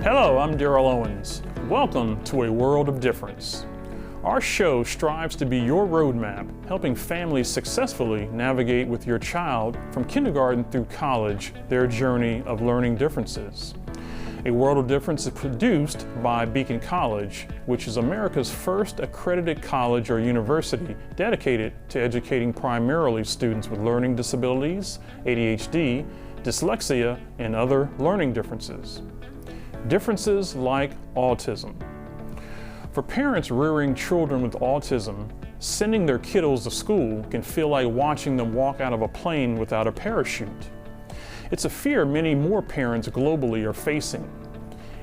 Hello, I'm Daryl Owens. Welcome to A World of Difference. Our show strives to be your roadmap, helping families successfully navigate with your child from kindergarten through college their journey of learning differences. A World of Difference is produced by Beacon College, which is America's first accredited college or university dedicated to educating primarily students with learning disabilities, ADHD, dyslexia, and other learning differences. Differences like autism. For parents rearing children with autism, sending their kiddos to school can feel like watching them walk out of a plane without a parachute. It's a fear many more parents globally are facing.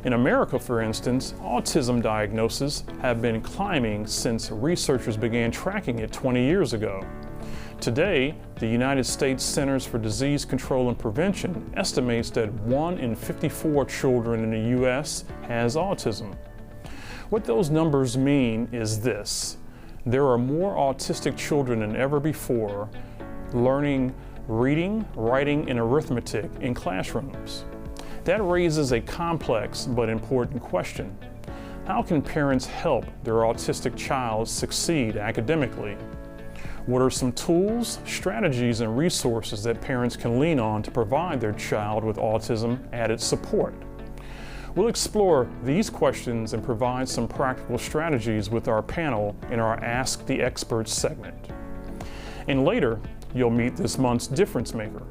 In America, for instance, autism diagnoses have been climbing since researchers began tracking it 20 years ago. Today, the United States Centers for Disease Control and Prevention estimates that 1 in 54 children in the U.S. has autism. What those numbers mean is this: there are more autistic children than ever before learning reading, writing, and arithmetic in classrooms. That raises a complex but important question. How can parents help their autistic child succeed academically? What are some tools, strategies, and resources that parents can lean on to provide their child with autism added support? We'll explore these questions and provide some practical strategies with our panel in our Ask the Experts segment. And later, you'll meet this month's difference maker.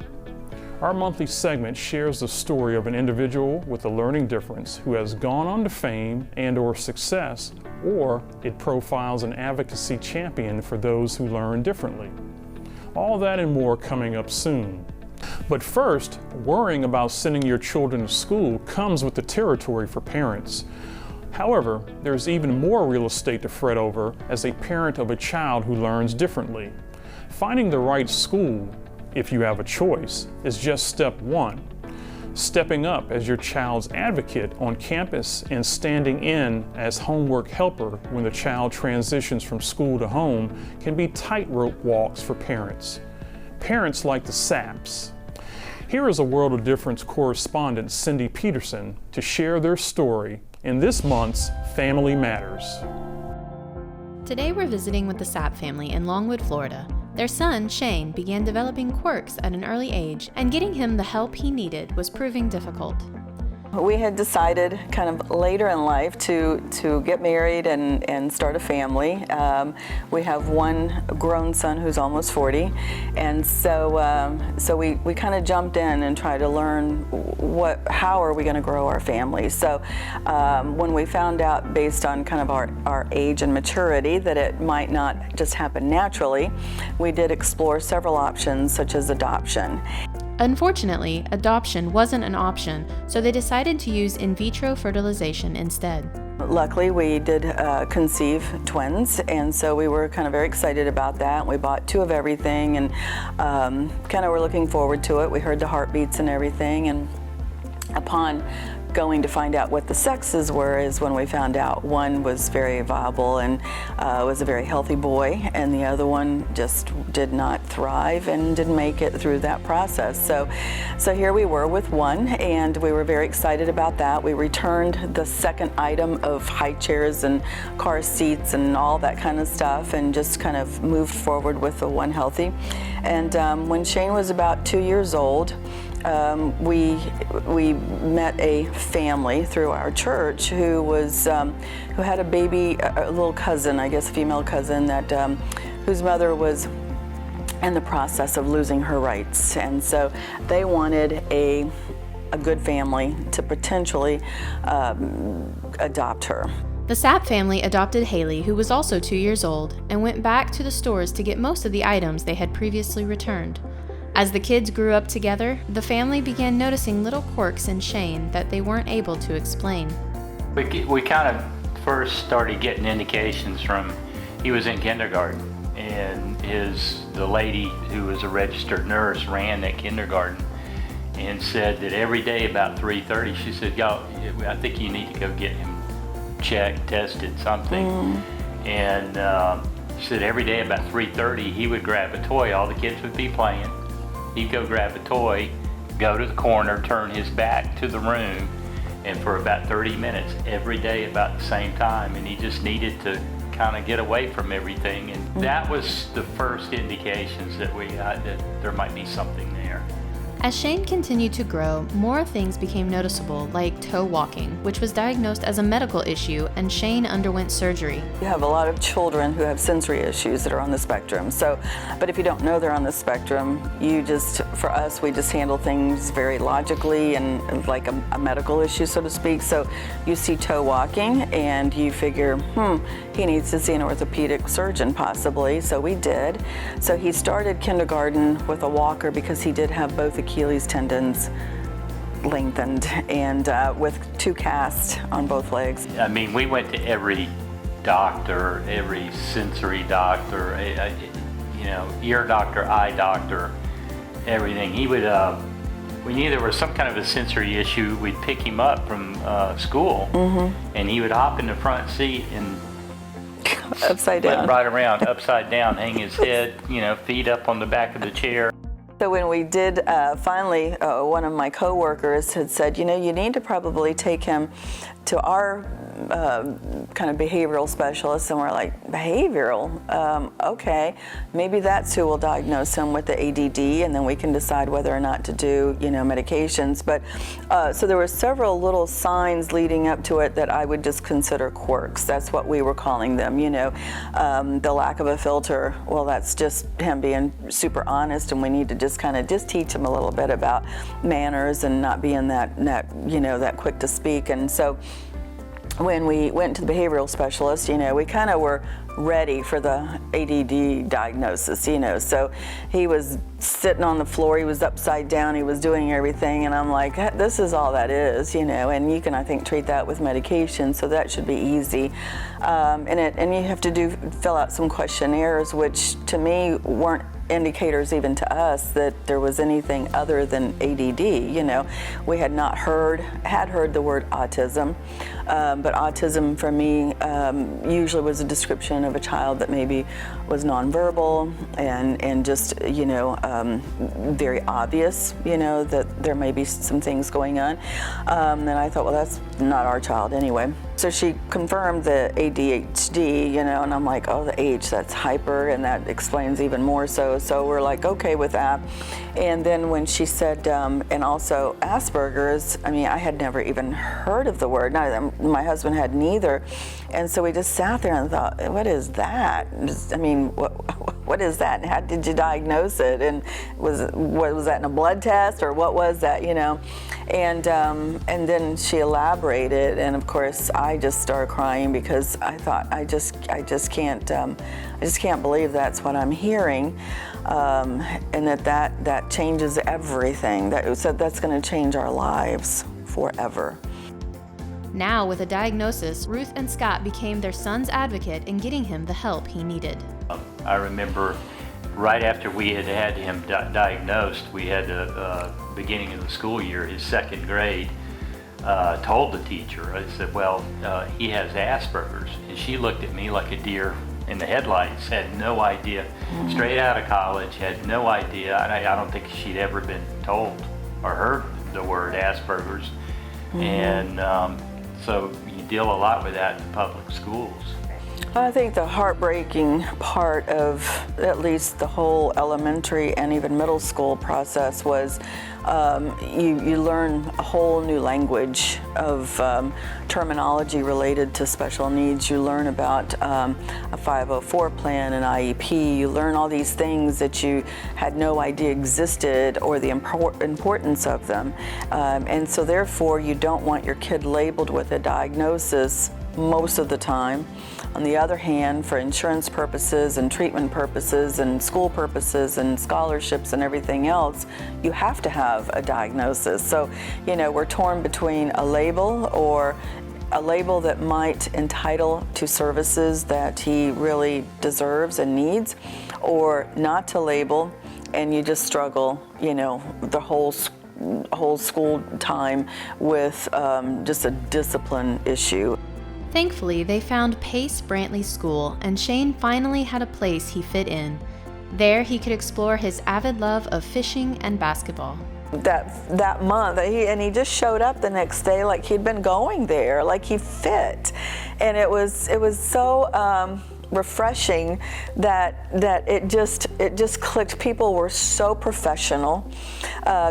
Our monthly segment shares the story of an individual with a learning difference who has gone on to fame and/or success, or it profiles an advocacy champion for those who learn differently. All that and more coming up soon. But first, worrying about sending your children to school comes with the territory for parents. However, there's even more real estate to fret over as a parent of a child who learns differently. Finding the right school, if you have a choice, is just step one. Stepping up as your child's advocate on campus and standing in as homework helper when the child transitions from school to home can be tightrope walks for parents. Parents like the SAPs. Here is a World of Difference correspondent, Cindy Peterson, to share their story in this month's Family Matters. Today we're visiting with the Sapp family in Longwood, Florida. Their son, Shane, began developing quirks at an early age, and getting him the help he needed was proving difficult. We had decided kind of later in life to get married and start a family. We have one grown son who's almost 40, and so we kind of jumped in and tried to learn how are we going to grow our family. So when we found out, based on kind of our age and maturity, that it might not just happen naturally, we did explore several options such as adoption. Unfortunately, adoption wasn't an option, so they decided to use in vitro fertilization instead. Luckily, we did conceive twins, and so we were kind of very excited about that. We bought 2 of everything and kind of were looking forward to it. We heard the heartbeats and everything, and upon going to find out what the sexes were is when we found out one was very viable and was a very healthy boy, and the other one just did not thrive and didn't make it through that process. So here we were with one, and we were very excited about that. We returned the second item of high chairs and car seats and all that kind of stuff, and just kind of moved forward with the one healthy. And when Shane was about 2 years old, we met a family through our church who had a baby, a little cousin, I guess, a female cousin that whose mother was in the process of losing her rights, and so they wanted a good family to potentially adopt her. The Sapp family adopted Haley, who was also 2 years old, and went back to the stores to get most of the items they had previously returned. As the kids grew up together, the family began noticing little quirks in Shane that they weren't able to explain. We kind of first started getting indications from, he was in kindergarten, and the lady who was a registered nurse ran that kindergarten and said that every day about 3:30, she said, "Y'all, I think you need to go get him checked, tested, something." And she said every day about 3:30, he would grab a toy. All the kids would be playing. He'd go grab a toy, go to the corner, turn his back to the room, and for about 30 minutes every day about the same time, and he just needed to kind of get away from everything, and that was the first indications that we had that there might be something there. As Shane continued to grow, more things became noticeable, like toe walking, which was diagnosed as a medical issue, and Shane underwent surgery. You have a lot of children who have sensory issues that are on the spectrum. But if you don't know they're on the spectrum, for us, we just handle things very logically and like a medical issue, so to speak. So you see toe walking and you figure, he needs to see an orthopedic surgeon possibly. So we did. So he started kindergarten with a walker because he did have both Achilles tendons lengthened and with 2 casts on both legs. I mean, we went to every doctor, every sensory doctor, ear doctor, eye doctor, everything. He would, we knew there was some kind of a sensory issue, we'd pick him up from school, and he would hop in the front seat and upside down. Right around, upside down, hang his head, feet up on the back of the chair. So when we did, finally, one of my coworkers had said, you need to probably take him to our kind of behavioral specialist, and we're like, behavioral? Okay, maybe that's who will diagnose him with the ADD, and then we can decide whether or not to do, medications. But so there were several little signs leading up to it that I would just consider quirks. That's what we were calling them, the lack of a filter. Well, that's just him being super honest, and we need to just teach him a little bit about manners and not being that quick to speak. And so when we went to the behavioral specialist, we kind of were ready for the ADD diagnosis, So he was sitting on the floor, he was upside down, he was doing everything, and I'm like, this is all that is, and you can, I think, treat that with medication, so that should be easy. And you have to fill out some questionnaires, which to me weren't indicators even to us that there was anything other than ADD. We had not heard the word autism, but autism for me usually was a description of a child that maybe was nonverbal and just very obvious, that there may be some things going on. And I thought, well, that's not our child anyway. So she confirmed the ADHD, and I'm like, oh, the H, that's hyper, and that explains even more so. So we're like, okay with that. And then when she said, and also Asperger's, I had never even heard of the word. My husband had neither. And so we just sat there and thought, what is that? What is that? And how did you diagnose it? And was that in a blood test, or what was that, And then she elaborated, and of course I just started crying because I thought I just can't believe that's what I'm hearing, and that changes everything. That's going to change our lives forever. Now, with a diagnosis, Ruth and Scott became their son's advocate in getting him the help he needed. I remember right after we had him diagnosed, we had the beginning of the school year, his 2nd grade, told the teacher, I said, well, he has Asperger's. And she looked at me like a deer in the headlights, had no idea. Straight out of college, had no idea. I don't think she'd ever been told or heard the word Asperger's. And so you deal a lot with that in public schools. I think the heartbreaking part of at least the whole elementary and even middle school process was you learn a whole new language of terminology related to special needs. You learn about a 504 plan, an IEP. You learn all these things that you had no idea existed or the importance of them. And so therefore you don't want your kid labeled with a diagnosis most of the time. On the other hand, for insurance purposes and treatment purposes and school purposes and scholarships and everything else, you have to have a diagnosis. So, we're torn between a label that might entitle to services that he really deserves and needs, or not to label, and you just struggle, the whole school time with just a discipline issue. Thankfully, they found Pace Brantley School, and Shane finally had a place he fit in. There, he could explore his avid love of fishing and basketball. that month, and he just showed up the next day like he'd been going there, like he fit, and it was so refreshing that it just clicked. People were so professional,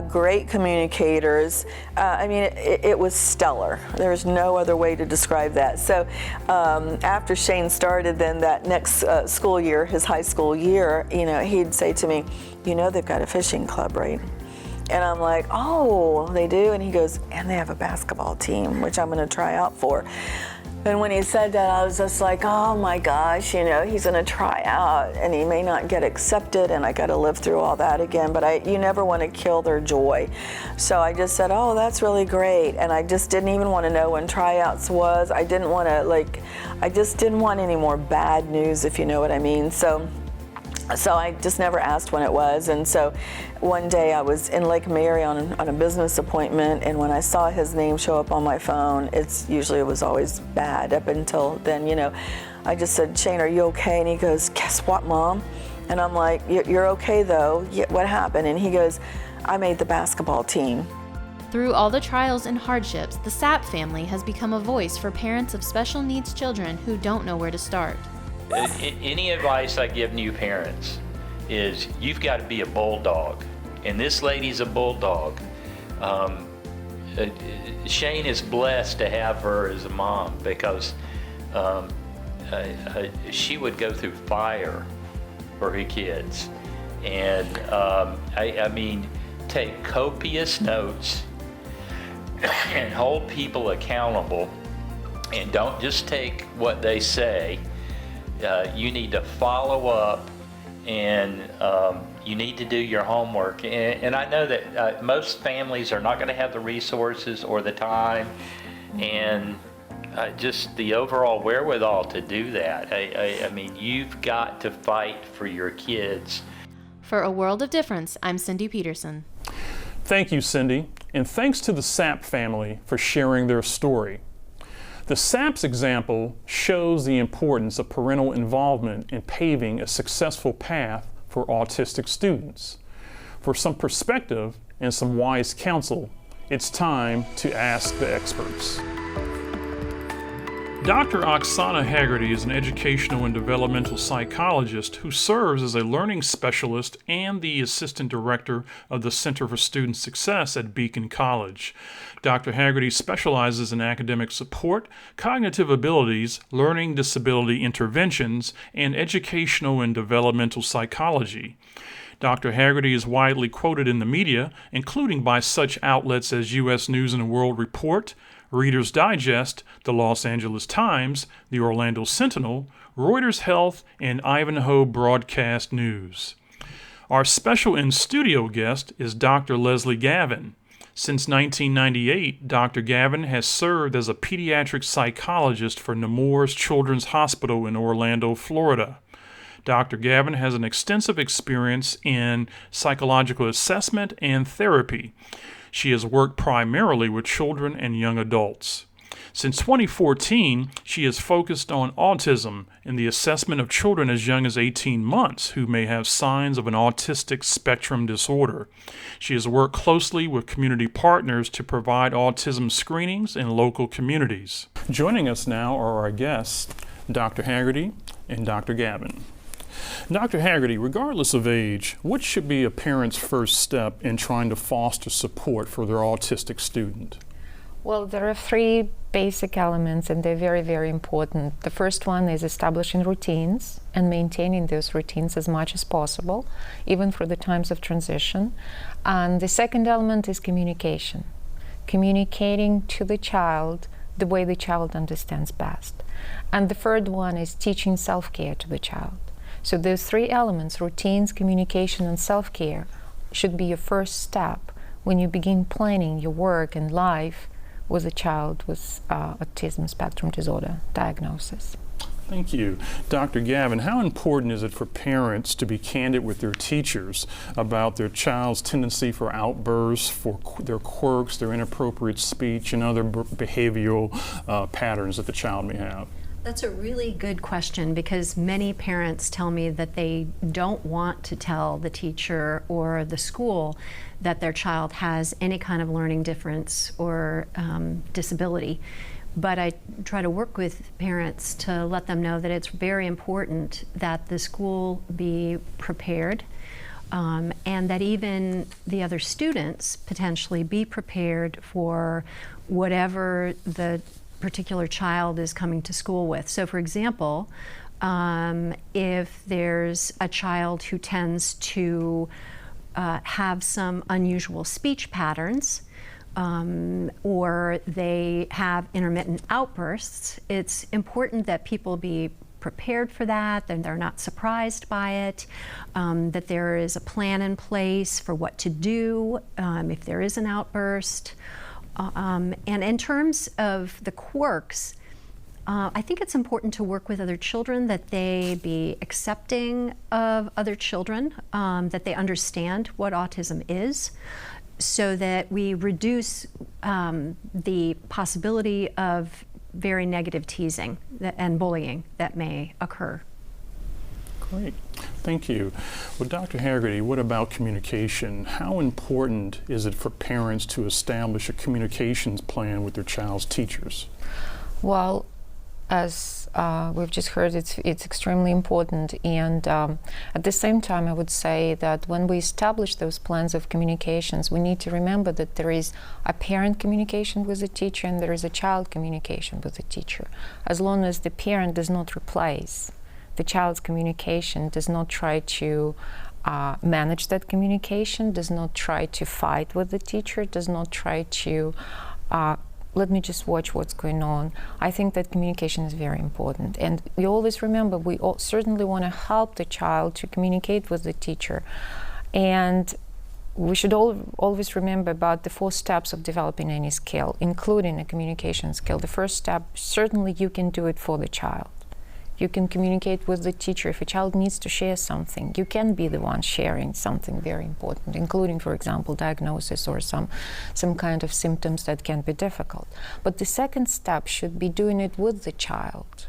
great communicators. I mean, it was stellar. There's no other way to describe that. So after Shane started, then that next school year, his high school year, he'd say to me, they've got a fishing club, right? And I'm like, oh, they do? And he goes, and they have a basketball team, which I'm going to try out for. And when he said that, I was just like, oh my gosh, he's going to try out and he may not get accepted, and I got to live through all that again. But you never want to kill their joy. So I just said, oh, that's really great. And I just didn't even want to know when tryouts was. I didn't want to, I just didn't want any more bad news, if you know what I mean. So I just never asked when it was. And so one day I was in Lake Mary on a business appointment, and when I saw his name show up on my phone, it was always bad up until then, I just said, Shane, are you okay? And he goes, guess what, Mom? And I'm like, you're okay though? Yeah, what happened? And he goes, I made the basketball team. Through all the trials and hardships, the Sapp family has become a voice for parents of special needs children who don't know where to start. Any advice I give new parents is you've got to be a bulldog, and this lady's a bulldog. Shane is blessed to have her as a mom, because she would go through fire for her kids, and I mean, take copious notes and hold people accountable, and don't just take what they say. You need to follow up, and you need to do your homework. And I know that most families are not going to have the resources or the time and just the overall wherewithal to do that. I mean, you've got to fight for your kids. For A World of Difference, I'm Cindy Peterson. Thank you, Cindy, and thanks to the Sapp family for sharing their story. The Sapp's example shows the importance of parental involvement in paving a successful path for autistic students. For some perspective and some wise counsel, it's time to ask the experts. Dr. Oksana Haggerty is an educational and developmental psychologist who serves as a learning specialist and the assistant director of the Center for Student Success at Beacon College. Dr. Haggerty specializes in academic support, cognitive abilities, learning disability interventions, and educational and developmental psychology. Dr. Haggerty is widely quoted in the media, including by such outlets as U.S. News and World Report, Reader's Digest, the Los Angeles Times, the Orlando Sentinel, Reuters Health, and Ivanhoe Broadcast News. Our special in-studio guest is Dr. Leslie Gavin. Since 1998, Dr. Gavin has served as a pediatric psychologist for Nemours Children's Hospital in Orlando, Florida. Dr. Gavin has an extensive experience in psychological assessment and therapy. She has worked primarily with children and young adults. Since 2014, she has focused on autism and the assessment of children as young as 18 months who may have signs of an autistic spectrum disorder. She has worked closely with community partners to provide autism screenings in local communities. Joining us now are our guests, Dr. Haggerty and Dr. Gavin. Dr. Haggerty, regardless of age, what should be a parent's first step in trying to foster support for their autistic student? Well, there are three basic elements, and they're very, very important. The first one is establishing routines and maintaining those routines as much as possible, even for the times of transition. And the second element is communication. Communicating to the child the way the child understands best. And the third one is teaching self-care to the child. So those three elements, routines, communication, and self-care, should be your first step when you begin planning your work and life with a child with autism spectrum disorder diagnosis. Thank you. Dr. Gavin, how important is it for parents to be candid with their teachers about their child's tendency for outbursts, for their quirks, their inappropriate speech, and other behavioral patterns that the child may have? That's a really good question, because many parents tell me that they don't want to tell the teacher or the school that their child has any kind of learning difference or disability. But I try to work with parents to let them know that it's very important that the school be prepared, and that even the other students potentially be prepared for whatever the particular child is coming to school with. So for example, if there's a child who tends to have some unusual speech patterns, or they have intermittent outbursts, it's important that people be prepared for that, and they're not surprised by it, that there is a plan in place for what to do if there is an outburst. And in terms of the quirks, I think it's important to work with other children, that they be accepting of other children, that they understand what autism is, so that we reduce the possibility of very negative teasing and bullying that may occur. Great, thank you. Well, Dr. Haggerty, what about communication? How important is it for parents to establish a communications plan with their child's teachers? Well, as we've just heard, it's extremely important, and at the same time I would say that when we establish those plans of communications, we need to remember that there is a parent communication with the teacher and there is a child communication with the teacher. As long as the parent does not replace the child's communication, does not try to manage that communication, does not try to fight with the teacher, does not try to let me just watch what's going on. I think that communication is very important. And we always remember, we certainly want to help the child to communicate with the teacher. And we should always remember about the 4 steps of developing any skill, including a communication skill. The first step, certainly you can do it for the child. You can communicate with the teacher. If a child needs to share something, you can be the one sharing something very important, including, for example, diagnosis or some kind of symptoms that can be difficult. But the second step should be doing it with the child.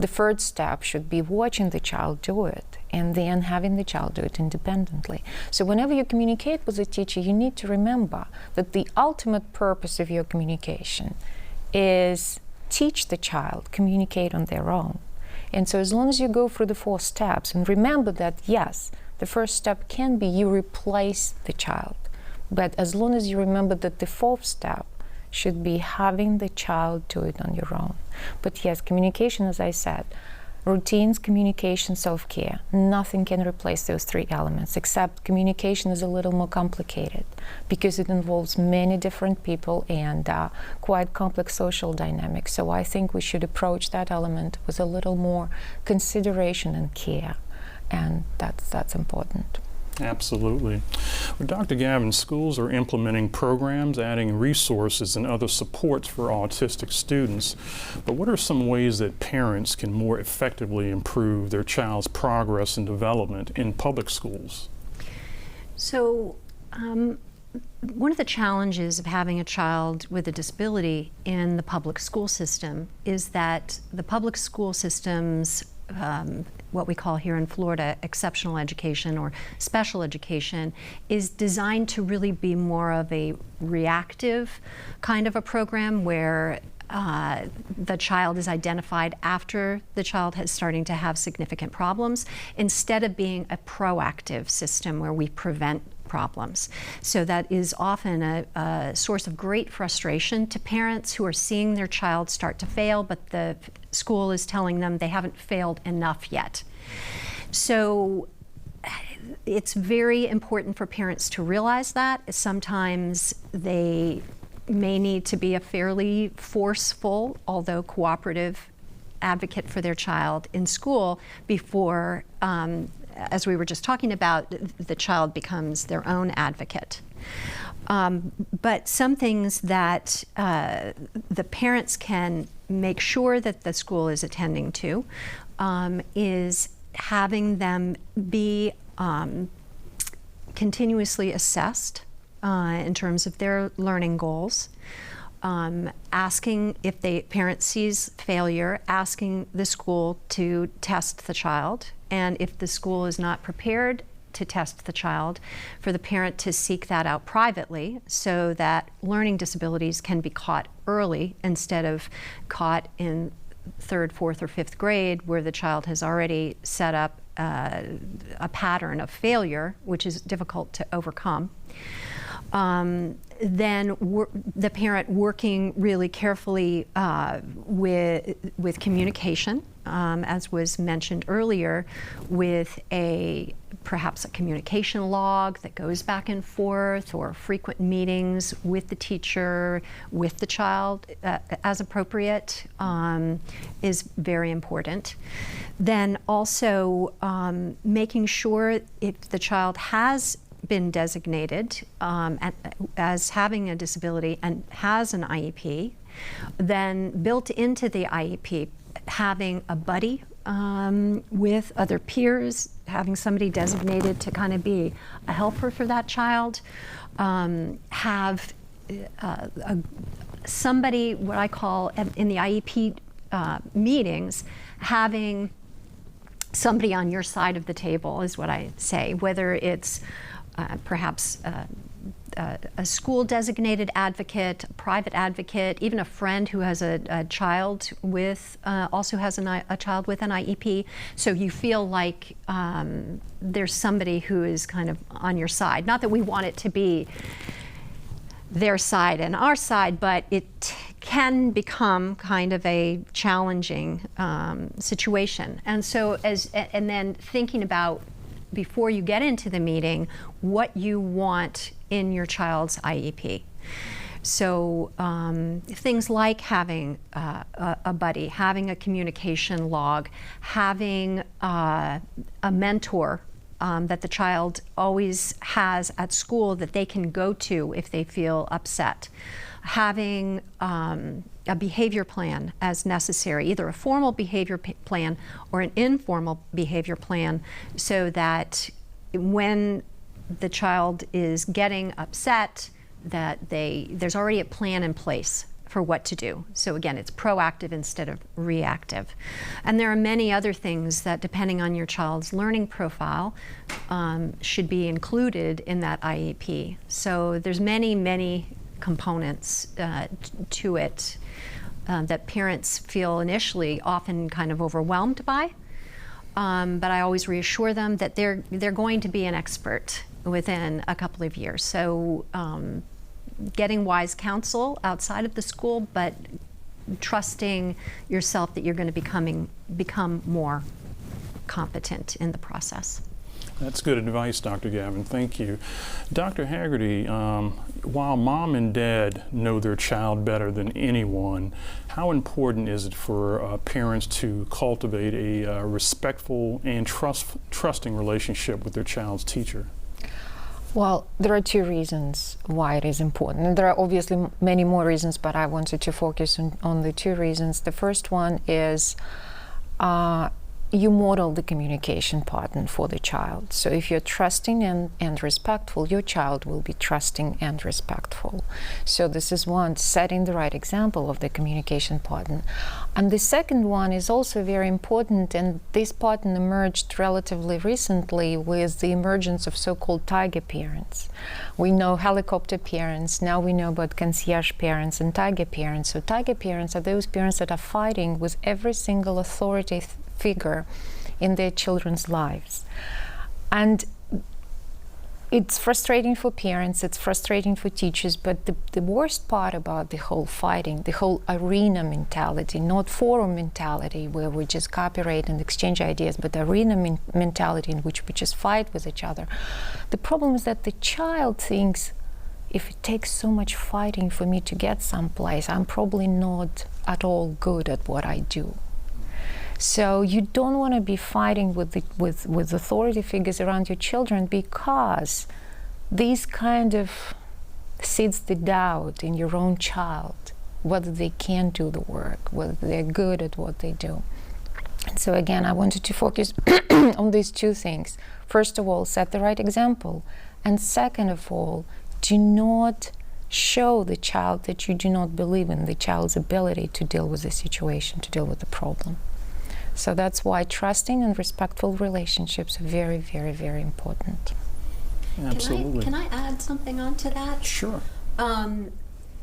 The third step should be watching the child do it, and then having the child do it independently. So whenever you communicate with the teacher, you need to remember that the ultimate purpose of your communication is teach the child communicate on their own. And so as long as you go through the 4 steps, and remember that, yes, the first step can be you replace the child, but as long as you remember that the 4th step should be having the child do it on your own. But yes, communication, as I said, routines, communication, self-care, nothing can replace those 3 elements, except communication is a little more complicated because it involves many different people and quite complex social dynamics. So I think we should approach that element with a little more consideration and care, and that's important. Absolutely. Well, Dr. Gavin, schools are implementing programs, adding resources and other supports for autistic students. But what are some ways that parents can more effectively improve their child's progress and development in public schools? So, one of the challenges of having a child with a disability in the public school system is that the public school systems, what we call here in Florida exceptional education or special education, is designed to really be more of a reactive kind of a program where the child is identified after the child is starting to have significant problems, instead of being a proactive system where we prevent problems. So that is often a source of great frustration to parents who are seeing their child start to fail, but the school is telling them they haven't failed enough yet. So it's very important for parents to realize that. Sometimes they may need to be a fairly forceful, although cooperative, advocate for their child in school before, as we were just talking about, the child becomes their own advocate. But some things that the parents can make sure that the school is attending to is having them be continuously assessed in terms of their learning goals. asking if the parent sees failure, asking the school to test the child, and if the school is not prepared to test the child, for the parent to seek that out privately so that learning disabilities can be caught early instead of caught in 3rd, 4th, or 5th grade, where the child has already set up a pattern of failure, which is difficult to overcome. Then the parent working really carefully with communication, as was mentioned earlier, with perhaps a communication log that goes back and forth, or frequent meetings with the teacher, with the child as appropriate, is very important. Then also making sure if the child has been designated as having a disability and has an IEP, then built into the IEP, having a buddy with other peers, having somebody designated to kind of be a helper for that child, have somebody, what I call in the IEP meetings, having somebody on your side of the table is what I say, whether it's perhaps a school designated advocate, a private advocate, even a friend who has a child with, also has a child with an IEP. So you feel like there's somebody who is kind of on your side. Not that we want it to be their side and our side, but it can become kind of a challenging situation. And so and then thinking about, before you get into the meeting, what you want in your child's IEP. So things like having a buddy, having a communication log, having a mentor that the child always has at school that they can go to if they feel upset, having a behavior plan as necessary, either a formal behavior plan or an informal behavior plan, so that when the child is getting upset, that there's already a plan in place for what to do. So again, it's proactive instead of reactive. And there are many other things that, depending on your child's learning profile, should be included in that IEP. So there's many components to it that parents feel initially often kind of overwhelmed by. But I always reassure them that they're going to be an expert within a couple of years. So getting wise counsel outside of the school, but trusting yourself that you're going to become more competent in the process. That's good advice, Dr. Gavin. Thank you. Dr. Haggerty, while mom and dad know their child better than anyone, how important is it for parents to cultivate a respectful and trusting relationship with their child's teacher? Well, there are two reasons why it is important. And there are obviously many more reasons, but I wanted to focus on the two reasons. The first one is you model the communication pattern for the child. So if you're trusting and respectful, your child will be trusting and respectful. So this is one, setting the right example of the communication pattern. And the second one is also very important, and this pattern emerged relatively recently with the emergence of so-called tiger parents. We know helicopter parents, now we know about concierge parents and tiger parents. So tiger parents are those parents that are fighting with every single authority figure in their children's lives. And it's frustrating for parents, it's frustrating for teachers, but the worst part about the whole fighting, the whole arena mentality, not forum mentality where we just cooperate and exchange ideas, but arena mentality in which we just fight with each other. The problem is that the child thinks, if it takes so much fighting for me to get someplace, I'm probably not at all good at what I do. So you don't want to be fighting with authority figures around your children, because these kind of seeds the doubt in your own child, whether they can do the work, whether they're good at what they do. And so again, I wanted to focus on these two things. First of all, set the right example. And second of all, do not show the child that you do not believe in the child's ability to deal with the situation, to deal with the problem. So that's why trusting and respectful relationships are very, very, very important. Absolutely. Can I add something onto that? Sure.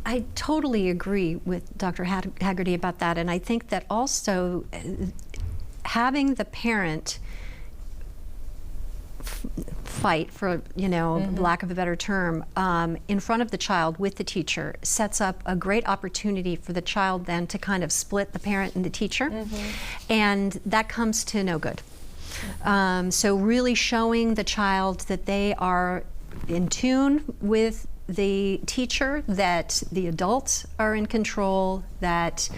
I totally agree with Dr. Haggerty about that, and I think that also having the parent fight, for lack of a better term, in front of the child with the teacher sets up a great opportunity for the child then to kind of split the parent and the teacher, and that comes to no good. So really showing the child that they are in tune with the teacher, that the adults are in control, that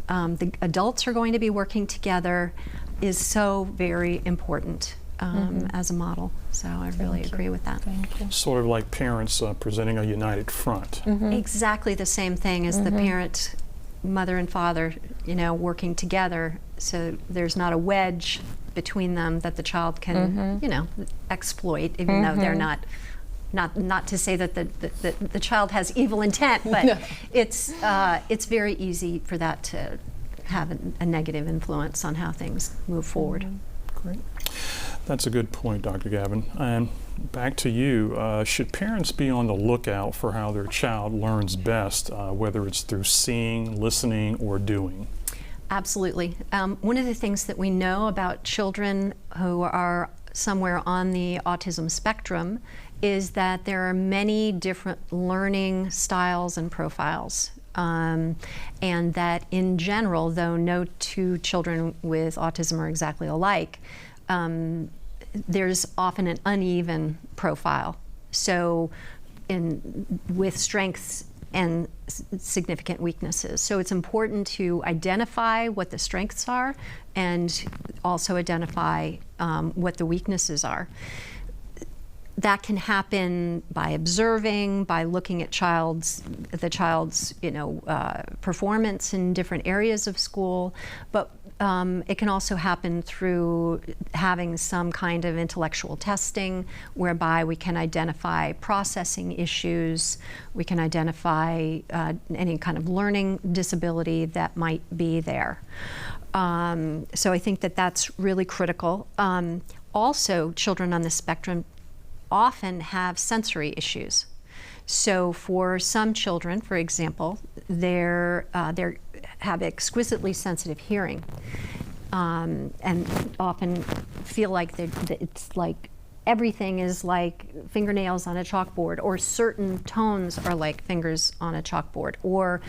the adults are going to be working together is so very important as a model. So I really agree with that. Sort of like parents presenting a united front. Exactly the same thing as the parent, mother and father, working together, so there's not a wedge between them that the child can, exploit, even though they're not to say that the child has evil intent, but it's very easy for that to have a negative influence on how things move forward. Great. That's a good point, Dr. Gavin. And back to you. Should parents be on the lookout for how their child learns best, whether it's through seeing, listening, or doing? Absolutely. One of the things that we know about children who are somewhere on the autism spectrum is that there are many different learning styles and profiles. And that in general, though no two children with autism are exactly alike, there's often an uneven profile. So with strengths and significant weaknesses. So it's important to identify what the strengths are and also identify what the weaknesses are. That can happen by observing, by looking at the child's performance in different areas of school, but it can also happen through having some kind of intellectual testing whereby we can identify processing issues, we can identify any kind of learning disability that might be there. So I think that that's really critical. Also, children on the spectrum often have sensory issues. So for some children, for example, they have exquisitely sensitive hearing, and often feel like it's like everything is like fingernails on a chalkboard, or certain tones are like fingers on a chalkboard, or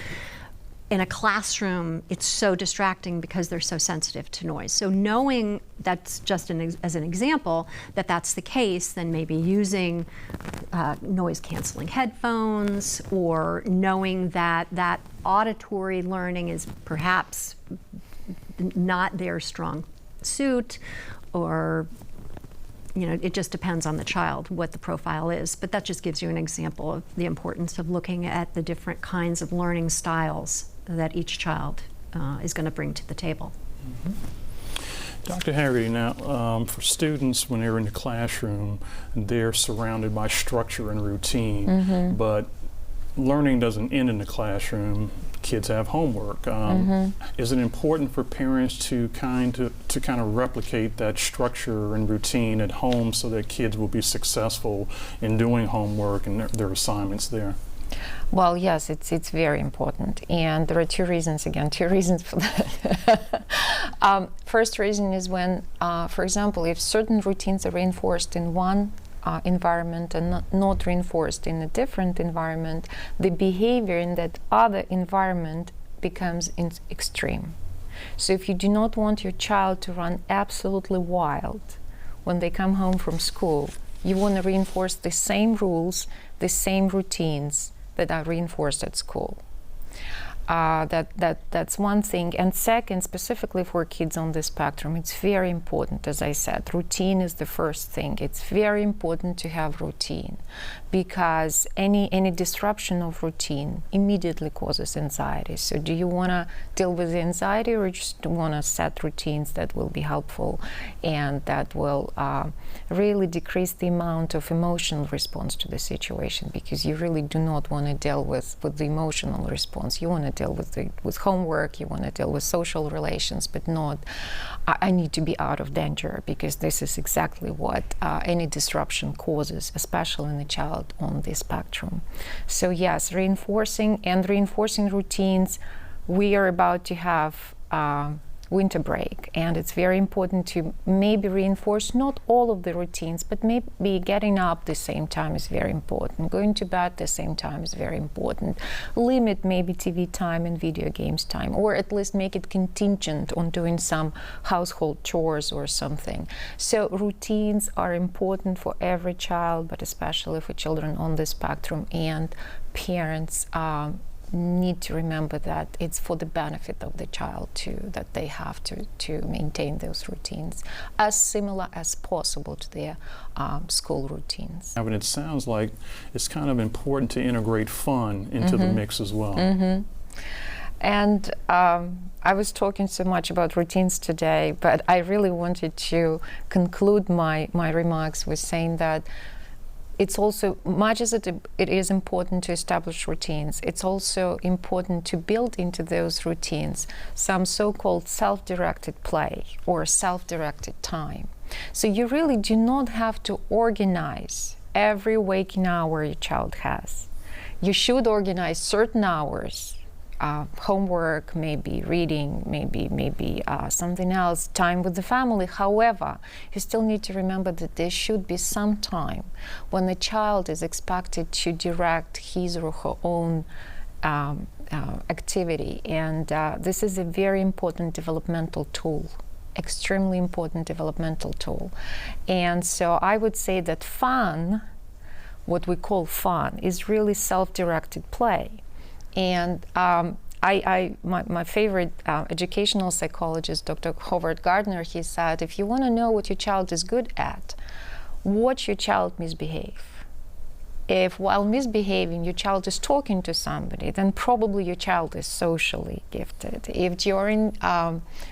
in a classroom, it's so distracting because they're so sensitive to noise. So knowing that's just as an example, that that's the case, then maybe using noise-canceling headphones, or knowing that auditory learning is perhaps not their strong suit, or it just depends on the child what the profile is. But that just gives you an example of the importance of looking at the different kinds of learning styles that each child is going to bring to the table. Dr. Haggerty, now for students when they're in the classroom, they're surrounded by structure and routine, but learning doesn't end in the classroom. Kids have homework. Is it important for parents to kind of replicate that structure and routine at home so that kids will be successful in doing homework and their assignments there? Well, yes, it's very important, and there are two reasons for that. First reason is when, for example, if certain routines are reinforced in one environment and not reinforced in a different environment, the behavior in that other environment becomes extreme. So if you do not want your child to run absolutely wild when they come home from school, you want to reinforce the same rules, the same routines that are reinforced at school. That's one thing. And second, specifically for kids on the spectrum, it's very important, as I said, routine is the first thing. It's very important to have routine, because any disruption of routine immediately causes anxiety. So do you want to deal with the anxiety, or just want to set routines that will be helpful and that will really decrease the amount of emotional response to the situation? Because you really do not want to deal with the emotional response. You want to deal with homework, you want to deal with social relations, but not, I need to be out of danger, because this is exactly what any disruption causes, especially in a child on the spectrum. So yes, reinforcing routines. We are about to have winter break, and it's very important to maybe reinforce not all of the routines, but maybe getting up the same time is very important. Going to bed the same time is very important. Limit maybe TV time and video games time, or at least make it contingent on doing some household chores or something. So routines are important for every child, but especially for children on the spectrum, and parents need to remember that it's for the benefit of the child too, that they have to maintain those routines as similar as possible to their school routines. And it sounds like it's kind of important to integrate fun into the mix as well. And I was talking so much about routines today, but I really wanted to conclude my remarks with saying that it's also, much as it is important to establish routines, it's also important to build into those routines some so-called self-directed play or self-directed time. So you really do not have to organize every waking hour your child has. You should organize certain hours, homework, maybe reading, maybe something else, time with the family. However, you still need to remember that there should be some time when the child is expected to direct his or her own activity. And this is a very important developmental tool, extremely important developmental tool. And so I would say that fun, what we call fun, is really self-directed play. And my favorite educational psychologist, Dr. Howard Gardner, he said, if you want to know what your child is good at, watch your child misbehave. If while misbehaving your child is talking to somebody, then probably your child is socially gifted. If during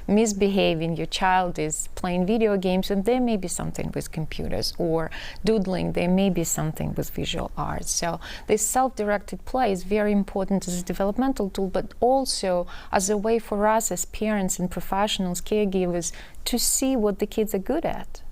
misbehaving your child is playing video games, then there may be something with computers, or doodling, there may be something with visual arts. So this self-directed play is very important as a developmental tool, but also as a way for us as parents and professionals, caregivers, to see what the kids are good at,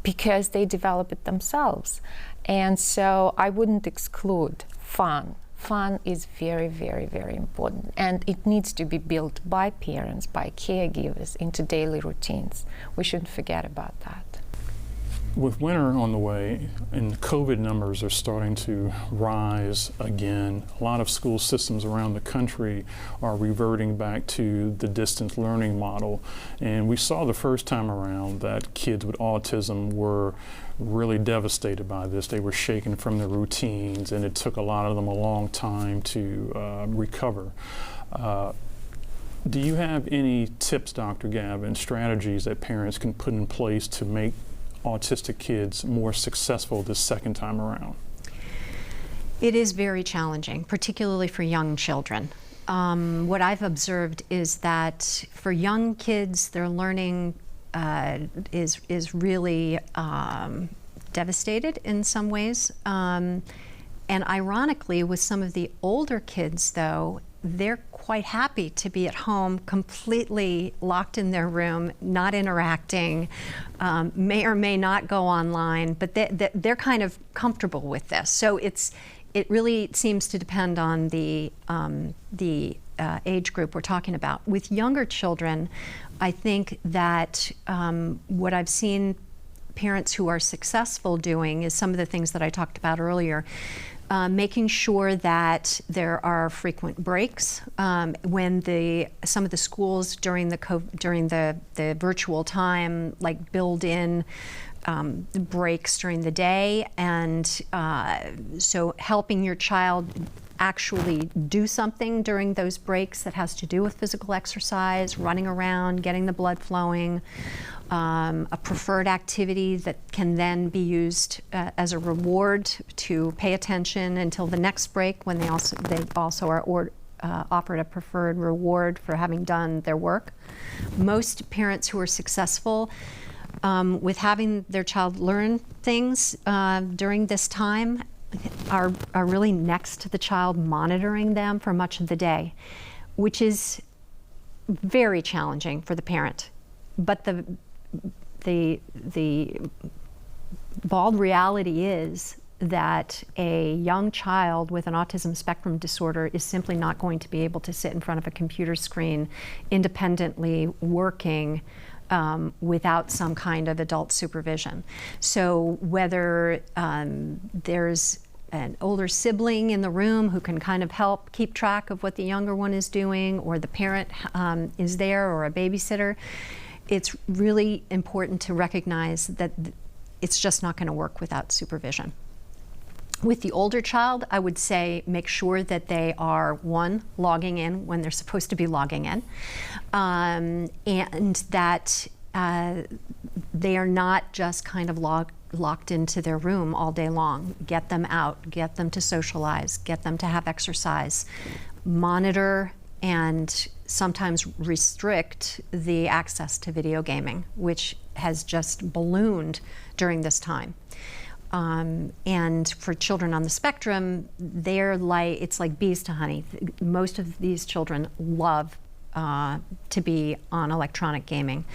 because they develop it themselves. And so I wouldn't exclude fun. Fun is very, very, very important, and it needs to be built by parents, by caregivers into daily routines. We shouldn't forget about that. With winter on the way, and COVID numbers are starting to rise again, a lot of school systems around the country are reverting back to the distance learning model. And we saw the first time around that kids with autism were really devastated by this. They were shaken from their routines, and it took a lot of them a long time to recover. Do you have any tips, Dr. Gavin, strategies that parents can put in place to make autistic kids more successful this second time around? It is very challenging, particularly for young children. What I've observed is that for young kids, their learning is really devastated in some ways. And ironically, with some of the older kids, though, they're quite happy to be at home, completely locked in their room, not interacting, may or may not go online, but they're kind of comfortable with this. So it really seems to depend on the age group we're talking about. With younger children, I think that what I've seen parents who are successful doing is some of the things that I talked about earlier. Making sure that there are frequent breaks when some of the schools during the virtual time, like build in breaks during the day, and so helping your child actually do something during those breaks that has to do with physical exercise, running around, getting the blood flowing, a preferred activity that can then be used as a reward to pay attention until the next break, when they also are offered a preferred reward for having done their work. Most parents who are successful with having their child learn things during this time are really next to the child, monitoring them for much of the day, which is very challenging for the parent. But the bald reality is that a young child with an autism spectrum disorder is simply not going to be able to sit in front of a computer screen independently working without some kind of adult supervision. So whether there's an older sibling in the room who can kind of help keep track of what the younger one is doing, or the parent is there, or a babysitter, it's really important to recognize that it's just not going to work without supervision. With the older child, I would say make sure that they are, one, logging in when they're supposed to be logging in, and that they are not just kind of locked into their room all day long. Get them out, get them to socialize, get them to have exercise, monitor and sometimes restrict the access to video gaming, which has just ballooned during this time. And for children on the spectrum, it's like bees to honey. Most of these children love to be on electronic gaming.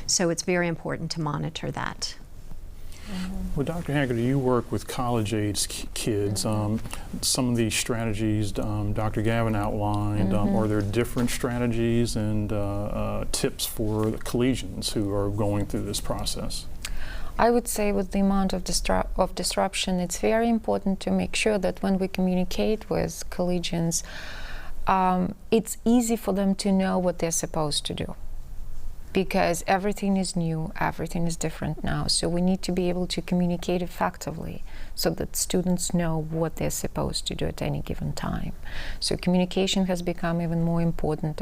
So it's very important to monitor that. Well, Dr. Haggerty, you work with college-age kids. Some of these strategies Dr. Gavin outlined, are there different strategies and tips for the collegians who are going through this process? I would say with the amount of disruption, it's very important to make sure that when we communicate with collegians, it's easy for them to know what they're supposed to do, because everything is new, everything is different now. So we need to be able to communicate effectively so that students know what they're supposed to do at any given time. So communication has become even more important,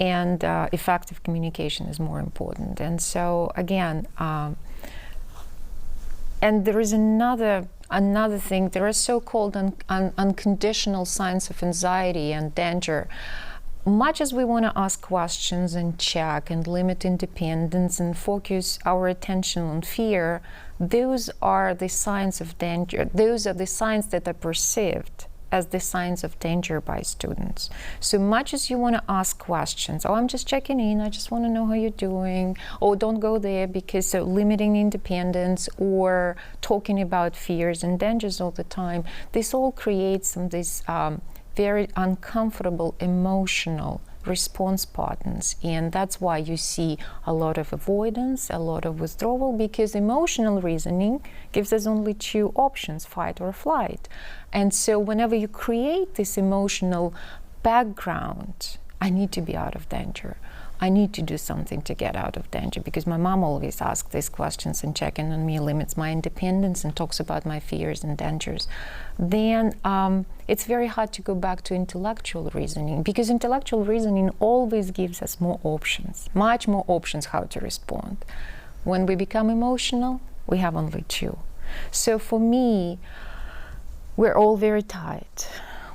and effective communication is more important. And so again, and there is another thing, there are so-called unconditional signs of anxiety and danger. Much as we want to ask questions and check and limit independence and focus our attention on fear, those are the signs of danger. Those are the signs that are perceived as the signs of danger by students. So much as you want to ask questions, oh, I'm just checking in, I just want to know how you're doing, oh, don't go there because limiting independence or talking about fears and dangers all the time, this all creates this very uncomfortable emotional response patterns, and that's why you see a lot of avoidance, a lot of withdrawal, because emotional reasoning gives us only two options, fight or flight. And so whenever you create this emotional background, I need to be out of danger, I need to do something to get out of danger, because my mom always asks these questions and checking on me limits my independence and talks about my fears and dangers, then it's very hard to go back to intellectual reasoning, because intellectual reasoning always gives us more options, much more options how to respond. When we become emotional, we have only two. So for me, we're all very tired.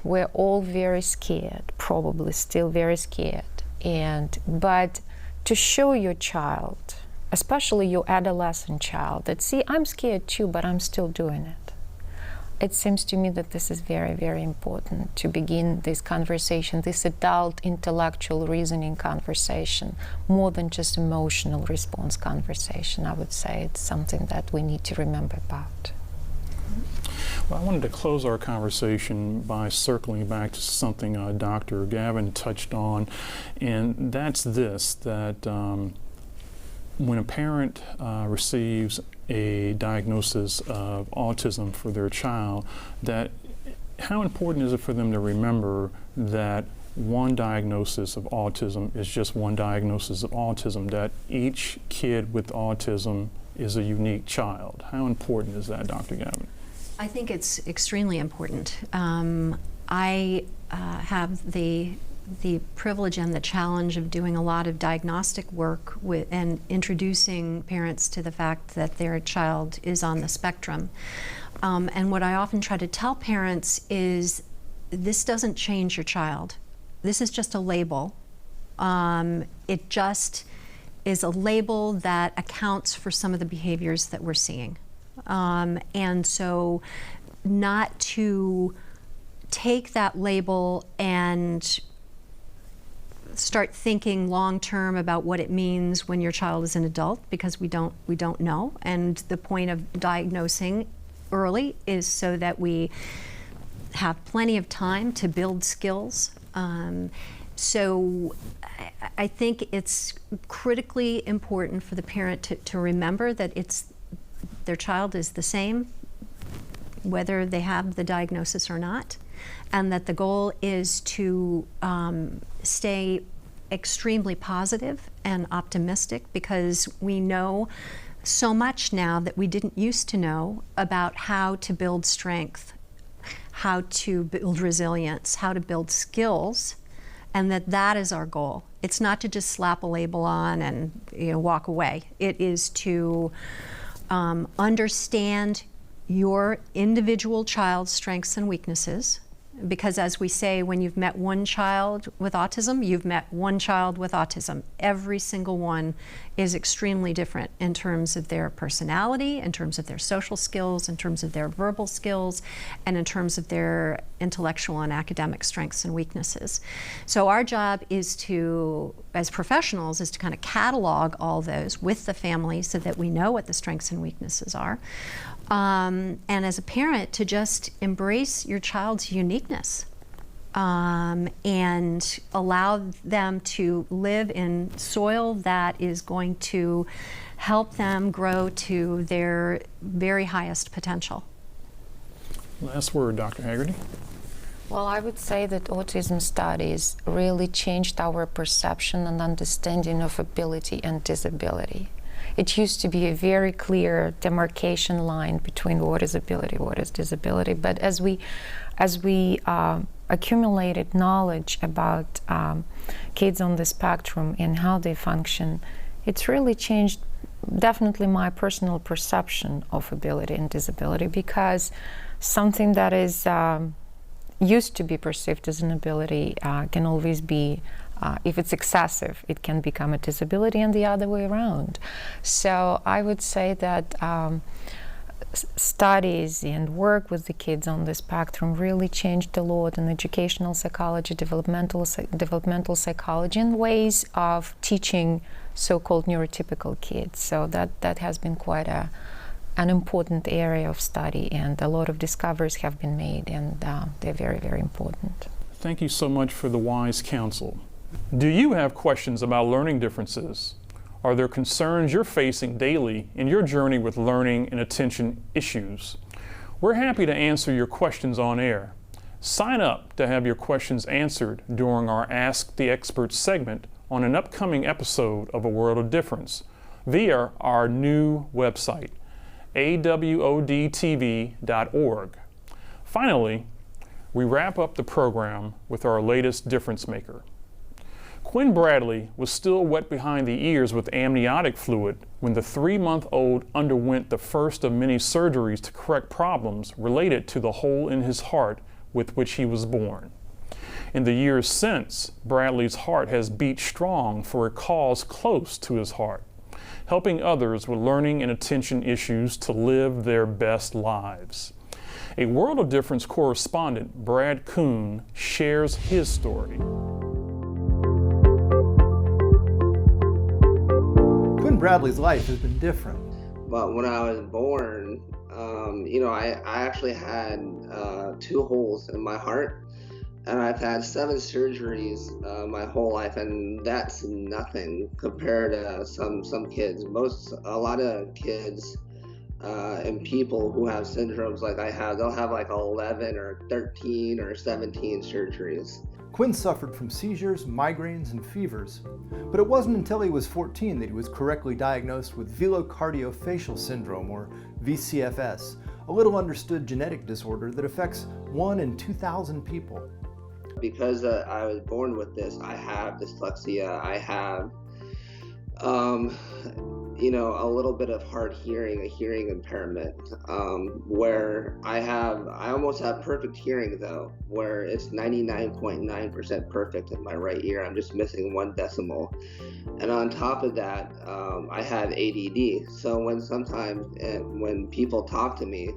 We're all very scared, probably still very scared. But to show your child, especially your adolescent child, that, see, I'm scared too, but I'm still doing it. It seems to me that this is very, very important to begin this conversation, this adult intellectual reasoning conversation, more than just emotional response conversation. I would say it's something that we need to remember about. Well, I wanted to close our conversation by circling back to something Dr. Gavin touched on, and that's this, that when a parent receives a diagnosis of autism for their child, that how important is it for them to remember that one diagnosis of autism is just one diagnosis of autism, that each kid with autism is a unique child? How important is that, Dr. Gavin? I think it's extremely important. I have the privilege and the challenge of doing a lot of diagnostic work with, and introducing parents to the fact that their child is on the spectrum. And what I often try to tell parents is, this doesn't change your child. This is just a label. It just is a label that accounts for some of the behaviors that we're seeing. And so not to take that label and start thinking long term about what it means when your child is an adult, because we don't know. And the point of diagnosing early is so that we have plenty of time to build skills. So I think it's critically important for the parent to remember that their child is the same whether they have the diagnosis or not, and that the goal is to stay extremely positive and optimistic, because we know so much now that we didn't used to know about how to build strength, how to build resilience, how to build skills, and that is our goal. It's not to just slap a label on and walk away. It is to understand your individual child's strengths and weaknesses, because as we say, when you've met one child with autism, you've met one child with autism. Every single one is extremely different in terms of their personality, in terms of their social skills, in terms of their verbal skills, and in terms of their intellectual and academic strengths and weaknesses. So our job is to, as professionals, is to kind of catalog all those with the family so that we know what the strengths and weaknesses are. And as a parent, to just embrace your child's uniqueness and allow them to live in soil that is going to help them grow to their very highest potential. Last word, Dr. Haggerty. Well, I would say that autism studies really changed our perception and understanding of ability and disability. It used to be a very clear demarcation line between what is ability, what is disability. But as we accumulated knowledge about kids on the spectrum and how they function, it's really changed definitely my personal perception of ability and disability, because something that is used to be perceived as an ability can always be, if it's excessive, it can become a disability, and the other way around. So I would say that studies and work with the kids on the spectrum really changed a lot in educational psychology, developmental psychology, and ways of teaching so-called neurotypical kids. So that has been quite an important area of study, and a lot of discoveries have been made, and they're very, very important. Thank you so much for the wise counsel. Do you have questions about learning differences? Are there concerns you're facing daily in your journey with learning and attention issues? We're happy to answer your questions on air. Sign up to have your questions answered during our Ask the Experts segment on an upcoming episode of A World of Difference via our new website, awodtv.org. Finally, we wrap up the program with our latest difference maker. Quinn Bradlee was still wet behind the ears with amniotic fluid when the 3-month-old underwent the first of many surgeries to correct problems related to the hole in his heart with which he was born. In the years since, Bradlee's heart has beat strong for a cause close to his heart, helping others with learning and attention issues to live their best lives. A World of Difference correspondent, Brad Kuhn, shares his story. Quinn Bradlee's life has been different. But when I was born, I actually had 2 holes in my heart, and I've had 7 surgeries my whole life, and that's nothing compared to some kids. A lot of kids and people who have syndromes like I have, they'll have like 11 or 13 or 17 surgeries. Quinn suffered from seizures, migraines, and fevers, but it wasn't until he was 14 that he was correctly diagnosed with velocardiofacial syndrome, or VCFS, a little understood genetic disorder that affects 1 in 2,000 people. Because I was born with this, I have dyslexia, I have a little bit of hard hearing, a hearing impairment, where I almost have perfect hearing though, where it's 99.9% perfect in my right ear. I'm just missing 1 decimal. And on top of that, I have ADD. So when people talk to me,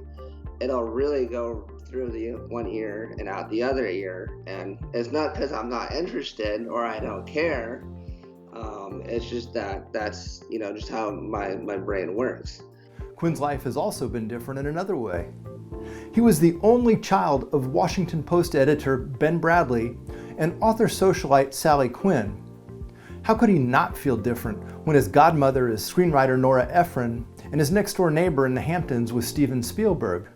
it'll really go through the one ear and out the other ear. And it's not because I'm not interested or I don't care. It's just that's just how my brain works. Quinn's life has also been different in another way. He was the only child of Washington Post editor Ben Bradlee and author socialite Sally Quinn. How could he not feel different when his godmother is screenwriter Nora Ephron and his next-door neighbor in the Hamptons was Steven Spielberg?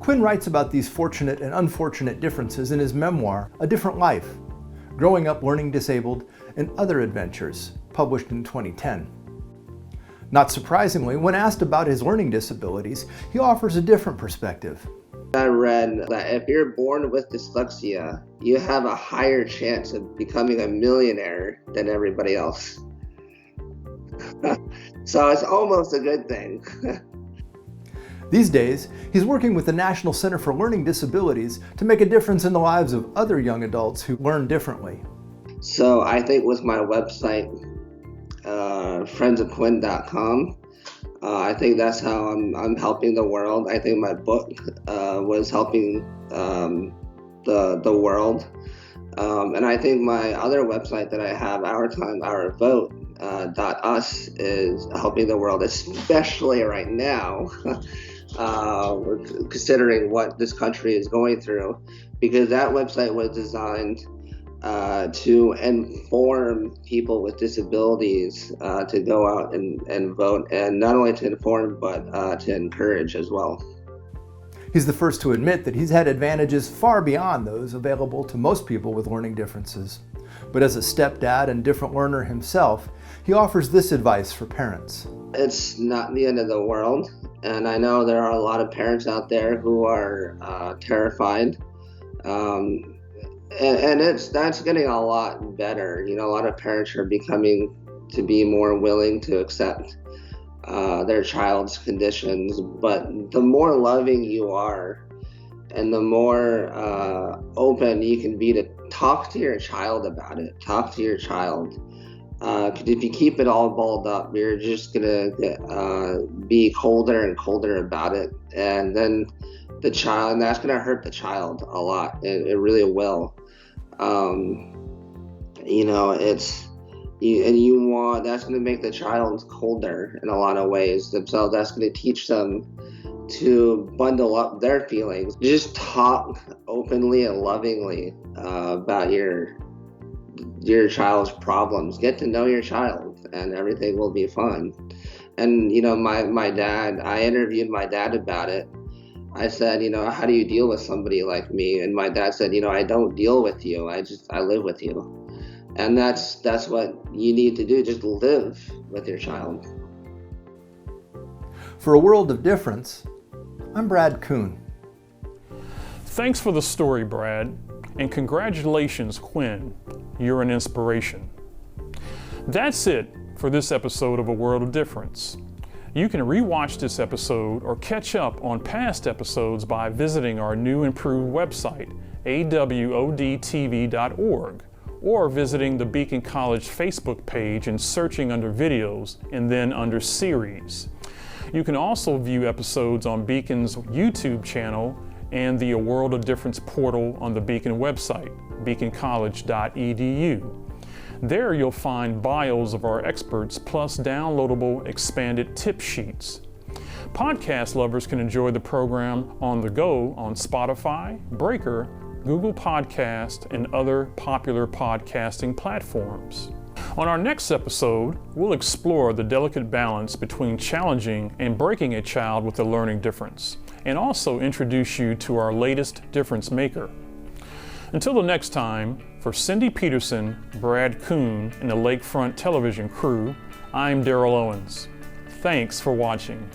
Quinn writes about these fortunate and unfortunate differences in his memoir, A Different Life, Growing Up Learning Disabled and Other Adventures, published in 2010. Not surprisingly, when asked about his learning disabilities, he offers a different perspective. I read that if you're born with dyslexia, you have a higher chance of becoming a millionaire than everybody else. So it's almost a good thing. These days, he's working with the National Center for Learning Disabilities to make a difference in the lives of other young adults who learn differently. So I think with my website, friendsofquinn.com, I think that's how I'm helping the world. I think my book was helping the world. And I think my other website that I have, Our Time, Our Vote, .us, is helping the world, especially right now, considering what this country is going through, because that website was designed to inform people with disabilities to go out and vote, and not only to inform, but to encourage as well. He's the first to admit that he's had advantages far beyond those available to most people with learning differences. But as a stepdad and different learner himself, he offers this advice for parents. It's not the end of the world, and I know there are a lot of parents out there who are terrified. And that's getting a lot better. A lot of parents are becoming to be more willing to accept their child's conditions. But the more loving you are, and the more open you can be to talk to your child about it, talk to your child. Because if you keep it all balled up, you're just gonna be colder and colder about it, and then the child, and that's gonna hurt the child a lot. It really will. That's going to make the child colder in a lot of ways themselves. That's going to teach them to bundle up their feelings. Just talk openly and lovingly about your child's problems. Get to know your child, and everything will be fun. And my dad, I interviewed my dad about it. I said, how do you deal with somebody like me? And my dad said, I don't deal with you. I live with you. And that's what you need to do. Just live with your child. For a world of difference, I'm Brad Kuhn. Thanks for the story, Brad, and congratulations, Quinn. You're an inspiration. That's it for this episode of A World of Difference. You can rewatch this episode or catch up on past episodes by visiting our new improved website, awodtv.org, or visiting the Beacon College Facebook page and searching under videos and then under series. You can also view episodes on Beacon's YouTube channel and the A World of Difference portal on the Beacon website, beaconcollege.edu. There you'll find bios of our experts plus downloadable expanded tip sheets. Podcast lovers can enjoy the program on the go on Spotify, Breaker, Google Podcast, and other popular podcasting platforms. On our next episode, we'll explore the delicate balance between challenging and breaking a child with a learning difference, and also introduce you to our latest difference maker. Until the next time, for Cindy Peterson, Brad Kuhn, and the Lakefront Television crew, I'm Daryl Owens. Thanks for watching.